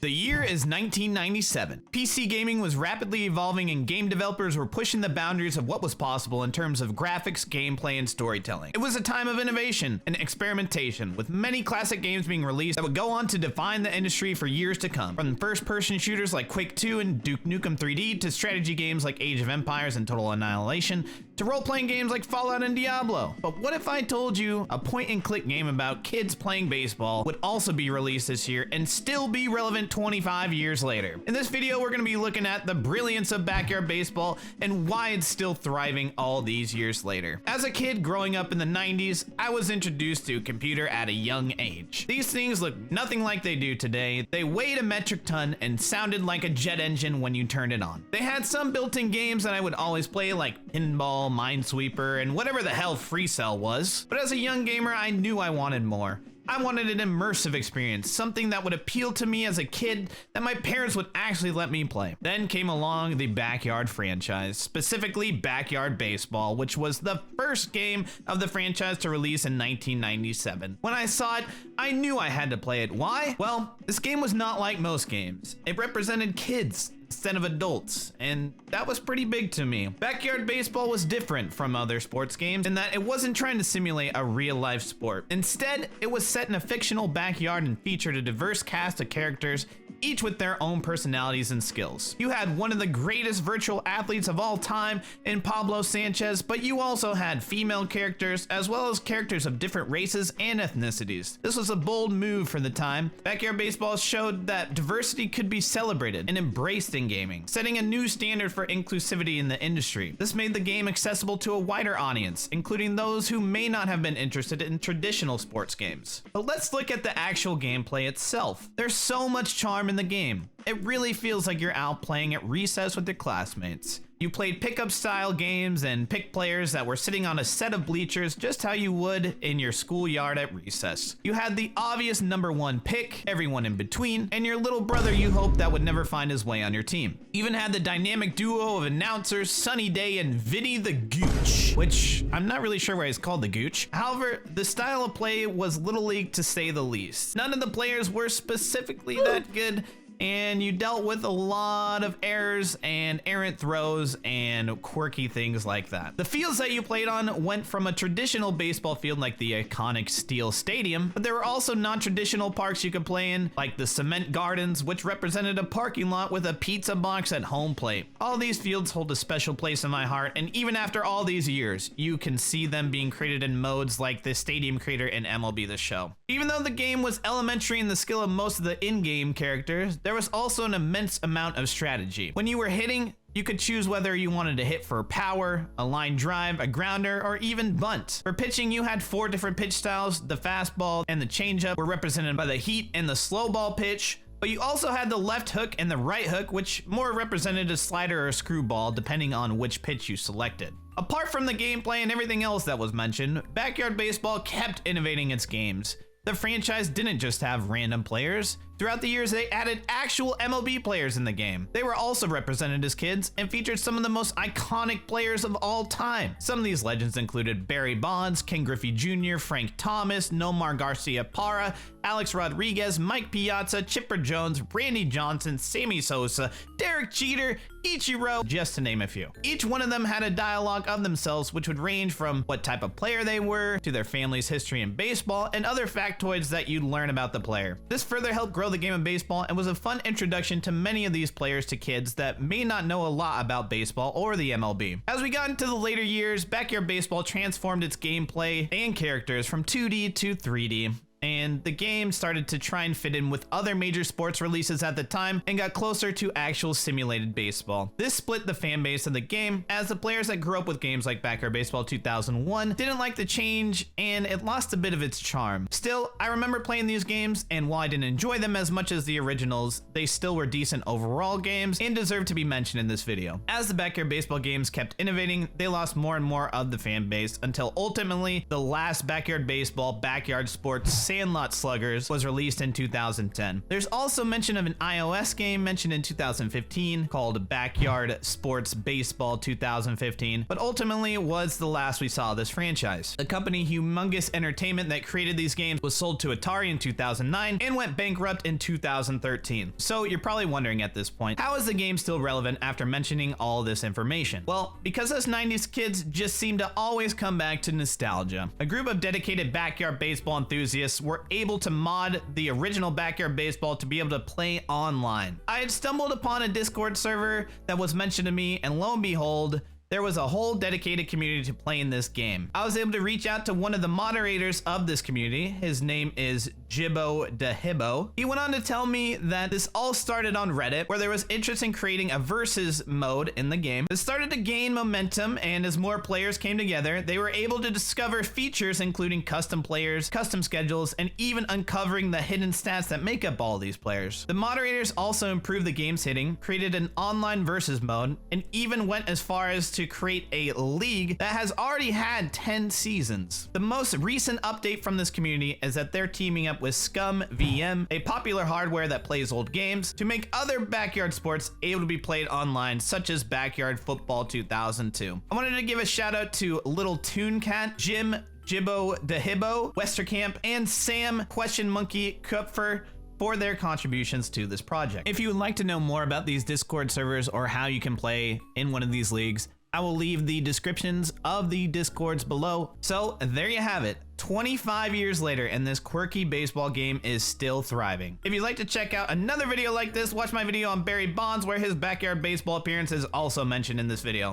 The year is 1997. PC gaming was rapidly evolving and game developers were pushing the boundaries of what was possible in terms of graphics, gameplay, and storytelling. It was a time of innovation and experimentation, with many classic games being released that would go on to define the industry for years to come. From first-person shooters like Quake 2 and Duke Nukem 3D, to strategy games like Age of Empires and Total Annihilation, to role-playing games like Fallout and Diablo. But what if I told you a point-and-click game about kids playing baseball would also be released this year and still be relevant 25 years later? In this video, we're going to be looking at the brilliance of backyard baseball and why it's still thriving all these years later. As a kid growing up in the 90s, I was introduced to a computer at a young age. These things look nothing like they do today. They weighed a metric ton and sounded like a jet engine when you turned it on. They had some built-in games that I would always play, like Pinball, Minesweeper, and whatever the hell Free Cell was. But as a young gamer, I knew I wanted more. I wanted an immersive experience, something that would appeal to me as a kid that my parents would actually let me play. Then came along the Backyard franchise, specifically Backyard Baseball, which was the first game of the franchise to release in 1997. When I saw it, I knew I had to play it. Why? Well, this game was not like most games. It represented kids instead of adults, and that was pretty big to me. Backyard Baseball was different from other sports games in that it wasn't trying to simulate a real-life sport. Instead, it was set in a fictional backyard and featured a diverse cast of characters, each with their own personalities and skills. You had one of the greatest virtual athletes of all time in Pablo Sanchez, but you also had female characters as well as characters of different races and ethnicities. This was a bold move for the time. Backyard Baseball showed that diversity could be celebrated and embraced in gaming, setting a new standard for inclusivity in the industry. This made the game accessible to a wider audience, including those who may not have been interested in traditional sports games. But let's look at the actual gameplay itself. There's so much charm in the game. It really feels like you're out playing at recess with your classmates. You played pickup style games and picked players that were sitting on a set of bleachers just how you would in your schoolyard at recess. You had the obvious number one pick, everyone in between, and your little brother you hoped that would never find his way on your team. You even had the dynamic duo of announcers Sunny Day and Vinny the Gooch, which I'm not really sure why he's called the Gooch. However, the style of play was Little League to say the least. None of the players were specifically that good, and you dealt with a lot of errors and errant throws and quirky things like that. The fields that you played on went from a traditional baseball field like the iconic Steel Stadium, but there were also non-traditional parks you could play in, like the Cement Gardens, which represented a parking lot with a pizza box at home plate. All these fields hold a special place in my heart, and even after all these years, you can see them being created in modes like the Stadium Creator in MLB The Show. Even though the game was elementary in the skill of most of the in-game characters, there was also an immense amount of strategy. When you were hitting, you could choose whether you wanted to hit for power, a line drive, a grounder, or even bunt. For pitching, you had 4 different pitch styles. The fastball and the changeup were represented by the heat and the slow ball pitch, but you also had the left hook and the right hook, which more represented a slider or a screwball, depending on which pitch you selected. Apart from the gameplay and everything else that was mentioned, Backyard Baseball kept innovating its games. The franchise didn't just have random players. Throughout the years, they added actual MLB players in the game. They were also represented as kids and featured some of the most iconic players of all time. Some of these legends included Barry Bonds, Ken Griffey Jr., Frank Thomas, Nomar Garcia-Parra, Alex Rodriguez, Mike Piazza, Chipper Jones, Randy Johnson, Sammy Sosa, Derek Jeter, Ichiro, just to name a few. Each one of them had a dialogue of themselves, which would range from what type of player they were, to their family's history in baseball, and other factoids that you'd learn about the player. This further helped grow the game of baseball and was a fun introduction to many of these players to kids that may not know a lot about baseball or the MLB. As we got into the later years, Backyard Baseball transformed its gameplay and characters from 2D to 3D. And the game started to try and fit in with other major sports releases at the time and got closer to actual simulated baseball. This split the fan base of the game, as the players that grew up with games like Backyard Baseball 2001 didn't like the change, and it lost a bit of its charm. Still, I remember playing these games, and while I didn't enjoy them as much as the originals, they still were decent overall games and deserve to be mentioned in this video. As the Backyard Baseball games kept innovating, they lost more and more of the fan base until ultimately the last Backyard Baseball Backyard Sports Sandlot Sluggers was released in 2010. There's also mention of an iOS game mentioned in 2015 called Backyard Sports Baseball 2015, but ultimately was the last we saw of this franchise. The company Humongous Entertainment that created these games was sold to Atari in 2009 and went bankrupt in 2013. So you're probably wondering at this point, how is the game still relevant after mentioning all this information? Well, because us 90s kids just seem to always come back to nostalgia. A group of dedicated backyard baseball enthusiasts were able to mod the original Backyard Baseball to be able to play online. I had stumbled upon a Discord server that was mentioned to me, and lo and behold, there was a whole dedicated community to playing this game. I was able to reach out to one of the moderators of this community. His name is Jibbo Dehibbo. He went on to tell me that this all started on Reddit, where there was interest in creating a versus mode in the game. It started to gain momentum, and as more players came together, they were able to discover features including custom players, custom schedules, and even uncovering the hidden stats that make up all these players. The moderators also improved the game's hitting, created an online versus mode, and even went as far as to create a league that has already had 10 seasons. The most recent update from this community is that they're teaming up with Scum VM, a popular hardware that plays old games, to make other backyard sports able to be played online, such as Backyard Football 2002. I wanted to give a shout out to Little Toon Cat, Jim Jibbo Dehibbo, Westerkamp, and Sam Question Monkey Kupfer for their contributions to this project. If you would like to know more about these Discord servers or how you can play in one of these leagues, I will leave the descriptions of the Discords below. So there you have it. 25 years later, and this quirky baseball game is still thriving. If you'd like to check out another video like this, watch my video on Barry Bonds, where his Backyard Baseball appearance is also mentioned in this video.